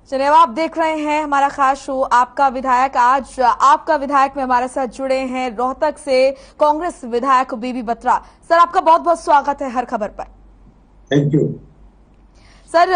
चलिए, आप देख रहे हैं हमारा खास शो आपका विधायक। आज आपका विधायक में हमारे साथ जुड़े हैं रोहतक से कांग्रेस विधायक बीबी बत्रा। सर, आपका बहुत बहुत स्वागत है हर खबर पर। थैंक यू सर,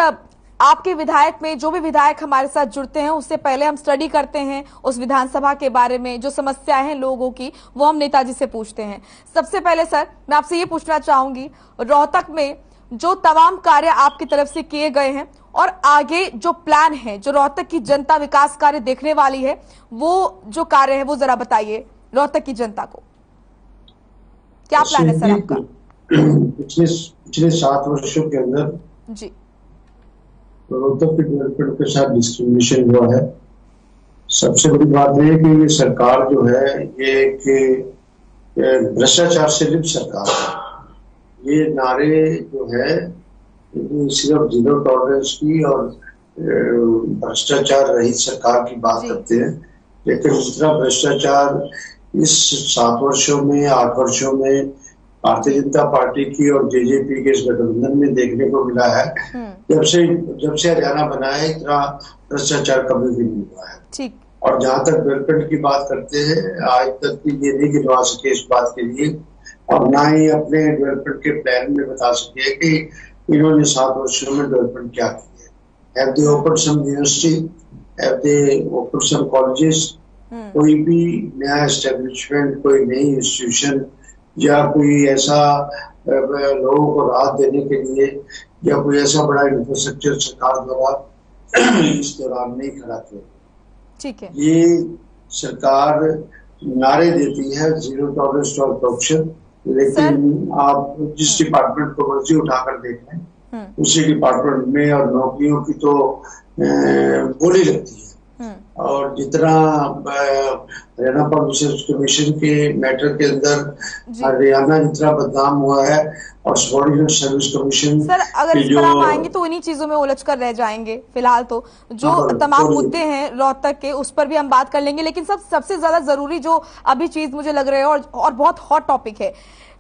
आपके विधायक में जो भी विधायक हमारे साथ जुड़ते हैं उससे पहले हम स्टडी करते हैं उस विधानसभा के बारे में, जो समस्याएं हैं लोगों की वो हम नेताजी से पूछते हैं। सबसे पहले सर मैं आपसे ये पूछना चाहूंगी, रोहतक में जो तमाम कार्य आपकी तरफ से किए गए हैं और आगे जो प्लान है, जो रोहतक की जनता विकास कार्य देखने वाली है, वो जो कार्य है वो जरा बताइए रोहतक की जनता को, क्या प्लान है सर आपका? पिछले 7 वर्षों के अंदर जी रोहतक के डेवलपमेंट के साथ डिस्क्रिमिनेशन हुआ है। सबसे बड़ी बात यह है कि ये सरकार जो है ये एक भ्रष्टाचार से लिप्त सरकार है। ये नारे जो है सिर्फ जीरो टॉलरेंस की और भ्रष्टाचार रहित सरकार की बात करते हैं, लेकिन इतना भ्रष्टाचार इस 7 वर्षों में 8 वर्षों में भारतीय जनता पार्टी की और जेजेपी के इस गठबंधन में देखने को मिला है। जब से हरियाणा बना है इतना भ्रष्टाचार कभी भी नहीं हुआ है। ठीक। और जहां तक डेवलपमेंट की बात करते हैं, आज तक की ये नहीं गिनवा सके इस बात के लिए और ना ही अपने डेवलपमेंट के प्लान में बता सके कि इन्होंने 7 वर्षों में डेवलपमेंट क्या की है। Have they opened some university? Have they opened some colleges? कोई भी नया एस्टेब्लिशमेंट, कोई नई इंस्टीट्यूशन या कोई ऐसा लोगों को राहत देने के लिए या कोई ऐसा बड़ा इंफ्रास्ट्रक्चर सरकार द्वारा इस दौरान नहीं खड़ा किया। ठीक है। ये सरकार नारे देती है जीरो टॉलरेंस टू करप्शन, लेकिन आप जिस डिपार्टमेंट को मर्जी उठाकर देख लें उसी डिपार्टमेंट में और नौकरियों की तो बोली लगती है। और जितना हरियाणा पब्लिक सर्विस कमीशन के मैटर के अंदर हरियाणा जितना बदनाम हुआ है और सबऑर्डिनेट सर्विस कमीशन, सर अगर इस पर हम आएंगे तो इन्हीं चीजों में उलझ कर रह जाएंगे। फिलहाल तो जो तमाम मुद्दे हैं रोहतक के उस पर भी हम बात कर लेंगे, लेकिन सबसे ज्यादा जरूरी जो अभी चीज मुझे लग रही है और बहुत हॉट टॉपिक है,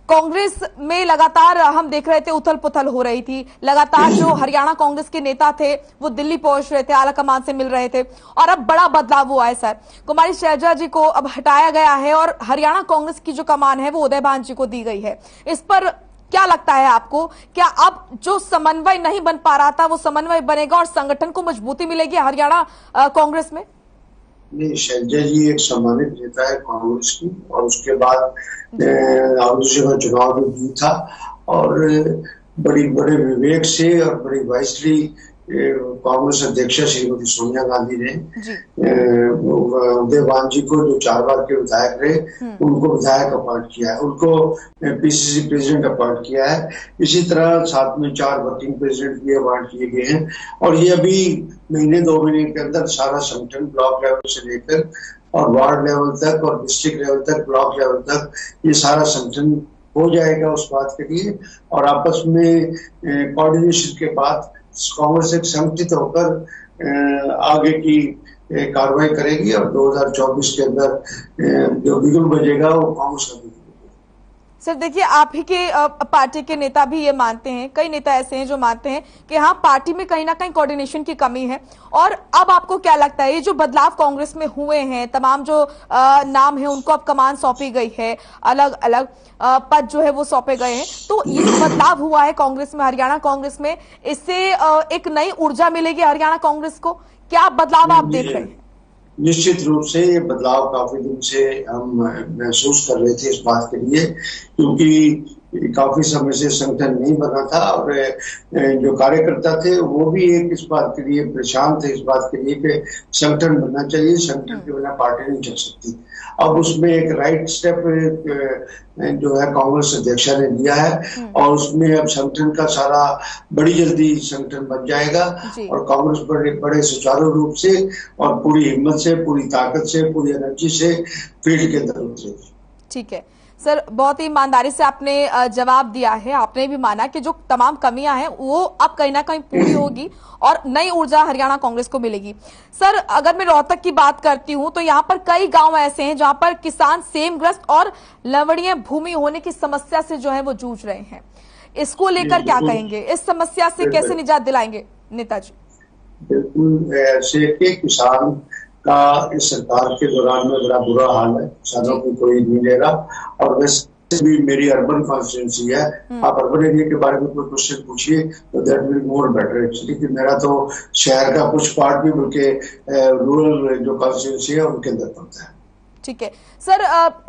कांग्रेस में लगातार हम देख रहे थे उथल पुथल हो रही थी। लगातार जो हरियाणा कांग्रेस के नेता थे वो दिल्ली पहुंच रहे थे, आला कमान से मिल रहे थे और अब बड़ा बदलाव हुआ है सर। कुमारी शैलजा जी को अब हटाया गया है और हरियाणा कांग्रेस की जो कमान है वो उदयभान जी को दी गई है। इस पर क्या लगता है आपको, क्या अब जो समन्वय नहीं बन पा रहा था वो समन्वय बनेगा और संगठन को मजबूती मिलेगी हरियाणा कांग्रेस में? नहीं, शैलजा जी एक सम्मानित नेता है कांग्रेस की और उसके बाद राहुल जी का चुनाव भी था और बड़े विवेक से और बड़ी वाइसली कांग्रेस अध्यक्षा श्रीमती सोनिया गांधी ने उदयभान जी को जो 4 बार के विधायक रहे उनको विधायक अपॉइंट किया है, उनको पीसीसी प्रेसिडेंट अपॉइंट किया है। इसी तरह साथ में 4 वर्किंग प्रेसिडेंट भी अपॉइंट किए गए हैं और ये अभी महीने 2 महीने के अंदर सारा संगठन ब्लॉक लेवल से लेकर और वार्ड लेवल तक और डिस्ट्रिक्ट लेवल तक, ब्लॉक लेवल तक ये सारा संगठन हो जाएगा उस बात के लिए और आपस में कोऑर्डिनेशन के बाद कांग्रेस एक संगठित होकर आगे की कार्रवाई करेगी और 2024 के अंदर जो बिगुल बजेगा वो कांग्रेस का बिगुल। सर देखिए, आप ही के पार्टी के नेता भी ये मानते हैं, कई नेता ऐसे हैं जो मानते हैं कि हाँ पार्टी में कहीं ना कहीं कोऑर्डिनेशन की कमी है। और अब आपको क्या लगता है ये जो बदलाव कांग्रेस में हुए हैं, तमाम जो नाम है उनको अब कमान सौंपी गई है, अलग अलग पद जो है वो सौंपे गए हैं, तो ये जो बदलाव हुआ है कांग्रेस में, हरियाणा कांग्रेस में, इससे एक नई ऊर्जा मिलेगी हरियाणा कांग्रेस को? क्या बदलाव आप देख रहे हैं? निश्चित रूप से ये बदलाव काफी दिन से हम महसूस कर रहे थे इस बात के लिए, क्योंकि काफी समय से संगठन नहीं बना था और जो कार्यकर्ता थे वो भी एक इस बात के लिए परेशान थे, इस बात के लिए कि संगठन बनना चाहिए, संगठन के बिना पार्टी नहीं चल सकती। अब उसमें एक राइट स्टेप जो है कांग्रेस अध्यक्षा ने लिया है और उसमें अब संगठन का सारा बड़ी जल्दी संगठन बन जाएगा और कांग्रेस बड़े सुचारू रूप से और पूरी हिम्मत से, पूरी ताकत से, पूरी एनर्जी से फील्ड के अंदर उतरेगी। ठीक है सर, बहुत ही ईमानदारी से आपने जवाब दिया है। आपने भी माना कि जो तमाम कमियां हैं वो अब कहीं ना कहीं पूरी होगी और नई ऊर्जा हरियाणा कांग्रेस को मिलेगी। सर अगर मैं रोहतक की बात करती हूं तो यहाँ पर कई गांव ऐसे हैं जहां पर किसान सेमग्रस्त और लवणीय भूमि होने की समस्या से जो है वो जूझ रहे हैं। इसको लेकर क्या कहेंगे, इस समस्या से कैसे निजात दिलाएंगे नेताजी? बिल्कुल ऐसे कि किसान का इस सरकार के दौरान में बड़ा बुरा हाल है, किसानों की कोई नहीं ले रहा। और वैसे भी मेरी अर्बन कॉन्स्टिट्यूंसी है, आप अर्बन एरिया के बारे में कोई क्वेश्चन पूछिए तो that will more better actually, कि मेरा तो शहर का कुछ पार्ट भी बल्कि रूरल जो कॉन्स्टिट्यूंसी है उनके अंदर पड़ता है। ठीक है सर,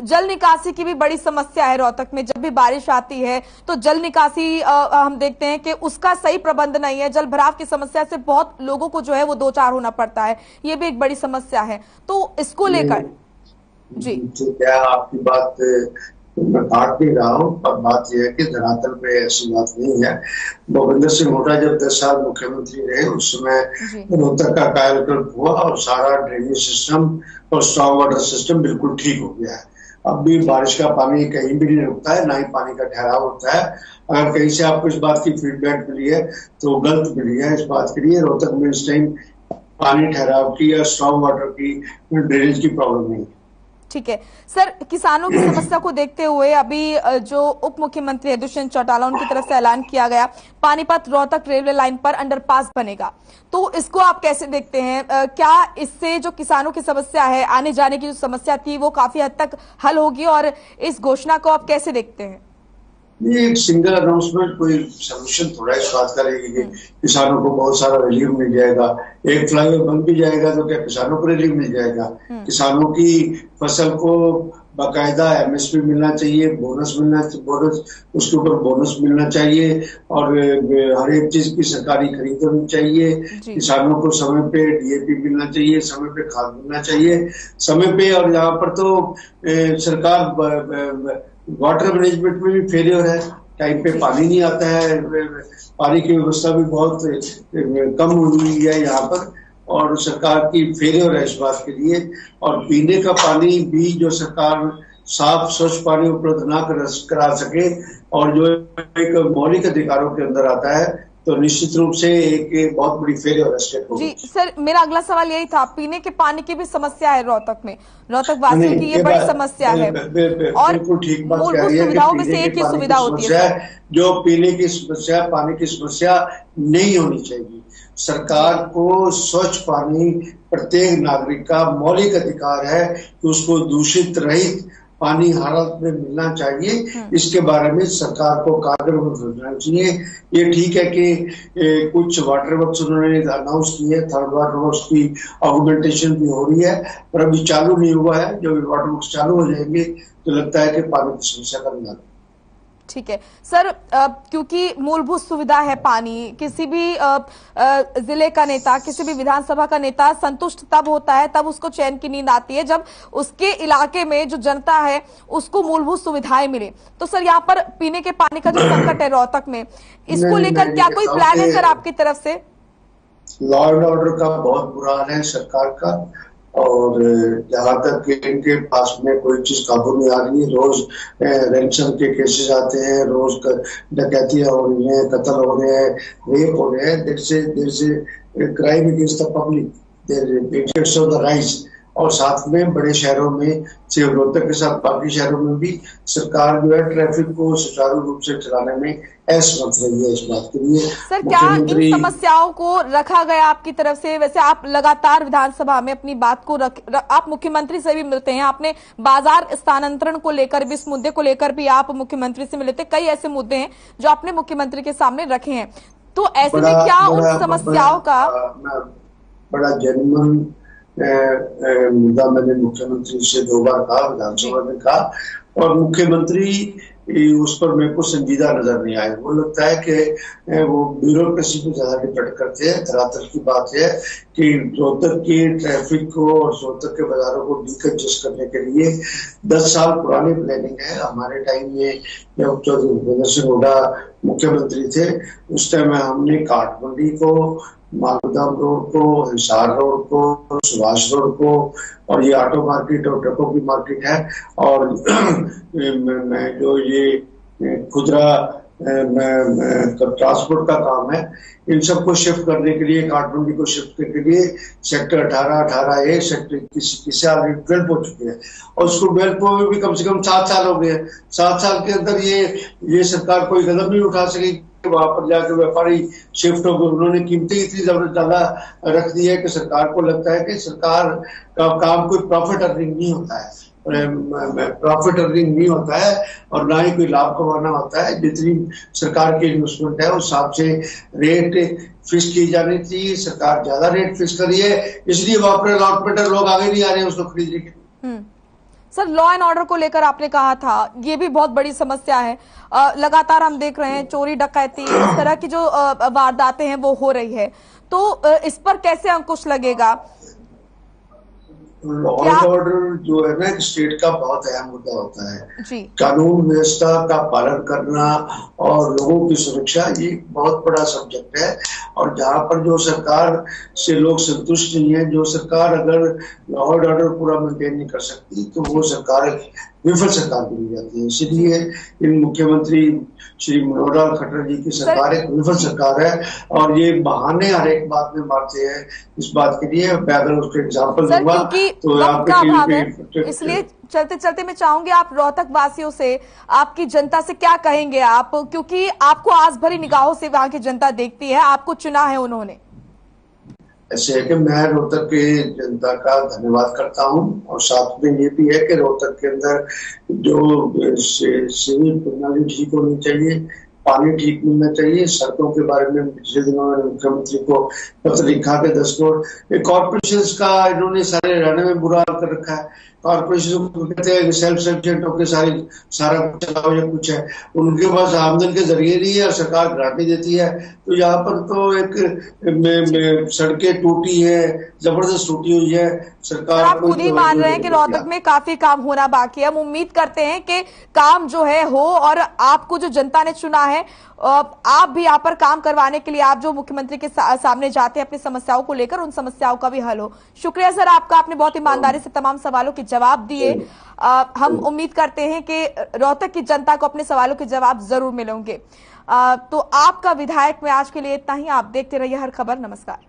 जल निकासी की भी बड़ी समस्या है रोहतक में। जब भी बारिश आती है तो जल निकासी हम देखते हैं कि उसका सही प्रबंध नहीं है। जल भराव की समस्या से बहुत लोगों को जो है वो दो चार होना पड़ता है, ये भी एक बड़ी समस्या है। तो इसको लेकर जी ठीक है, आपकी बात मैं काट नहीं रहा हूँ, पर बात यह है कि धरातल पे ऐसी बात नहीं है। भूपेंद्र सिंह हुड्डा जब 10 साल मुख्यमंत्री रहे उस समय रोहतक का कायाकल्प हुआ और सारा ड्रेनेज सिस्टम और स्टॉर्म वाटर सिस्टम बिल्कुल ठीक हो गया है। अब भी बारिश का पानी कहीं भी नहीं रुकता है, ना ही पानी का ठहराव होता है। अगर कहीं से आपको इस बात की फीडबैक मिली है तो गलत मिली है। इस बात के लिए रोहतक में इस टाइम पानी ठहराव की या स्टॉर्म वाटर की ड्रेनेज की प्रॉब्लम नहीं है। ठीक है सर, किसानों की समस्या को देखते हुए अभी जो उप मुख्यमंत्री है दुष्यंत चौटाला, उनकी तरफ से ऐलान किया गया पानीपत रोहतक रेलवे लाइन पर अंडरपास बनेगा, तो इसको आप कैसे देखते हैं? क्या इससे जो किसानों की समस्या है, आने जाने की जो समस्या थी, वो काफी हद तक हल होगी? और इस घोषणा को आप कैसे देखते हैं? ये एक सिंगल अनाउंसमेंट कोई सोल्यूशन थोड़ा इस बात का रहेगी कि किसानों को बहुत सारा रिलीफ मिल जाएगा। एक फ्लाईओवर बन भी जाएगा तो क्या किसानों को रिलीफ मिल जाएगा? किसानों की फसल को बाकायदा एमएसपी मिलना चाहिए, बोनस मिलना, बोनस उसके ऊपर बोनस मिलना चाहिए और हर एक चीज की सरकारी खरीद होनी चाहिए। किसानों को समय पे डीएपी मिलना चाहिए, समय पे खाद मिलना चाहिए, समय पे। और यहाँ पर तो सरकार वाटर मैनेजमेंट में भी फेलियर है, टाइम पे पानी नहीं आता है, पानी की व्यवस्था भी बहुत कम हुई है यहाँ पर और सरकार की फेलियर है इस बात के लिए। और पीने का पानी भी जो सरकार साफ स्वच्छ पानी उपलब्ध ना करा सके और जो एक मौलिक अधिकारों के अंदर आता है तो निश्चित रूप से एक बहुत बड़ी फेलियर स्टेट होगी। जी सर, मेरा अगला सवाल यही था, पीने के पानी की भी समस्या है रोहतक में, रोहतक वासियों की ये बड़ी समस्या है और ठीक बात मूलभूत सुविधाओं में से एक ही सुविधा होती है जो पीने की समस्या, पानी की समस्या नहीं होनी चाहिए। सरकार को स्वच्छ पानी प्रत्येक नागरिक का मौलिक अधिकार है कि उसको दूषित रहित पानी हालत में मिलना चाहिए। इसके बारे में सरकार को कारगर सोचना चाहिए। ये ठीक है कि कुछ वाटर वर्क्स उन्होंने अनाउंस किए, थर्ड वाटर वर्क्स की ऑगमेंटेशन भी हो रही है, पर अभी चालू नहीं हुआ है। जब वाटर वर्क्स चालू हो जाएंगे तो लगता है कि पानी की समस्या का निदान। ठीक है सर, क्योंकि मूलभूत सुविधा है पानी, किसी भी जिले का नेता, किसी भी विधानसभा का नेता संतुष्ट तब होता है, तब उसको चैन की नींद आती है जब उसके इलाके में जो जनता है उसको मूलभूत सुविधाएं मिले। तो सर यहाँ पर पीने के पानी का जो संकट है रोहतक में, इसको लेकर क्या कोई प्लान है सर आपकी तरफ से? लॉ एंड ऑर्डर का बहुत बुरा हाल है सरकार का और जहां तक इनके पास में कोई चीज काबू नहीं आ रही है, रोज रैंसम के केसेस आते हैं, रोज डकैतियां हो रही हैं, कत्ल हो रहे हैं, रेप हो रहे हैं। देर से crime against the public of the rights. और साथ में बड़े शहरों में, सिर्फ रोहतक के साथ बाकी शहरों में भी सरकार जो है ट्रैफिक को सुचारू रूप से चलाने में असमर्थ रही है। इस बात के लिए सर क्या इन समस्याओं को रखा गया आपकी तरफ से? वैसे आप लगातार विधानसभा में अपनी बात को आप मुख्यमंत्री से भी मिलते हैं, आपने बाजार स्थानांतरण को लेकर भी, इस मुद्दे को लेकर भी आप मुख्यमंत्री से मिले थे। कई ऐसे मुद्दे हैं जो आपने मुख्यमंत्री के सामने रखे हैं, तो ऐसे में क्या उन समस्याओं का बड़ा जेन्युइन मुद्दा मैंने मुख्यमंत्री से 2 बार कहा, विधानसभा में कहा और मुख्यमंत्री उस पर मेरे को संजीदा नजर नहीं आए। वो लगता है कि वो ब्यूरोक्रेसी पे ज्यादा डिपेंड करते हैं। धरातल की बात है कि रोहतक की ट्रैफिक को और रोहतक के बाजारों को डिकंजेस्ट करने के लिए 10 साल पुरानी प्लानिंग है। हमारे टाइम में जब चौधरी भूपेंद्र सिंह हुड्डा मुख्यमंत्री थे उस टाइम हमने काठमंडी को, मालदाम रोड को, हिसार रोड को, सुभाष रोड को और ये ऑटो मार्केट और ट्रकों की मार्केट है और मैं जो ये खुदरा ट्रांसपोर्ट का काम है, इन सबको शिफ्ट करने के लिए, काठमंडी को शिफ्ट करने के लिए सेक्टर 18A सेक्टर 21 से ऑलरेडी 12 हो चुके हैं और उसको 12 में भी कम से कम 7 साल हो गए। 7 साल के अंदर ये सरकार कोई कदम नहीं उठा सकी वहां पर जाके व्यापारी शिफ्ट हो गए, उन्होंने कीमतें इतनी ज्यादा रख दी है कि सरकार को लगता है कि सरकार का काम कोई प्रॉफिट अर्निंग नहीं होता है, प्रॉफिट अर्निंग नहीं होता है और ना ही कोई लाभ कमाना होता है। जितनी सरकार की इन्वेस्टमेंट है उस हिसाब से रेट फिक्स की जानी चाहिए। सरकार ज्यादा रेट फिक्स करी है, इसलिए वहां पर अलॉटमेंट लोग आगे नहीं आ रहे हैं उसको खरीदने के लिए। सर, लॉ एंड ऑर्डर को लेकर आपने कहा था, ये भी बहुत बड़ी समस्या है। लगातार हम देख रहे हैं चोरी डकैती इस तरह की जो वारदातें हैं वो हो रही है, तो इस पर कैसे अंकुश लगेगा? लॉ एंड ऑर्डर जो है ना एक स्टेट का बहुत अहम मुद्दा होता है जी। कानून व्यवस्था का पालन करना और लोगों की सुरक्षा ये बहुत बड़ा सब्जेक्ट है। और जहां पर जो सरकार से लोग संतुष्ट नहीं है, जो सरकार अगर लॉ एंड ऑर्डर पूरा मेंटेन नहीं कर सकती तो वो सरकार विफल सरकार बन जाती है। इसलिए इन मुख्यमंत्री श्री मनोहर लाल खट्टर जी की सरकार एक विफल सरकार है और ये बहाने हर एक बात में मारते हैं। इस बात के लिए मैं अगर उसके एग्जाम्पल दूंगा तो आपके इसलिए चलते चलते मैं चाहूंगी आप रोहतक वासियों से, आपकी जनता से क्या कहेंगे आप, क्योंकि आपको आस भरी निगाहों से वहां की जनता देखती है, आपको चुना है उन्होंने। ऐसे है कि मैं रोहतक की जनता का धन्यवाद करता हूं और साथ में ये भी है कि रोहतक के अंदर जो सिविल प्रणाली ठीक होनी चाहिए, पानी ठीक मिलना चाहिए। सड़कों के बारे में पिछले दिनों में मुख्यमंत्री को पत्र लिखा के 10 करोड़ कॉर्पोरेशन का इन्होंने सारे रहने में बुरा हाल कर रखा है। कॉर्पोरेशन को कहते हैं सेल्फ सफिशिएंट होकर सारा कुछ चलाओ या कुछ है, उनके पास आमदन के जरिए नहीं है और सरकार ग्रांटें देती है। तो यहाँ पर तो एक सड़कें टूटी है, जबरदस्त टूटी हुई है। सरकार आप खुद ही मान रहे हैं कि रोहतक में काफी काम होना बाकी है। हम उम्मीद करते हैं कि काम जो है हो और आपको जो जनता ने चुना है आप भी यहाँ पर काम करवाने के लिए, आप जो मुख्यमंत्री के सामने जाते हैं अपनी समस्याओं को लेकर, उन समस्याओं का भी हल हो। शुक्रिया सर आपका, आपने बहुत ईमानदारी से तमाम सवालों के जवाब दिए। हम उम्मीद करते हैं कि रोहतक की जनता को अपने सवालों के जवाब जरूर मिलेंगे। तो आपका विधायक में आज के लिए इतना ही। आप देखते रहिए हर खबर। नमस्कार।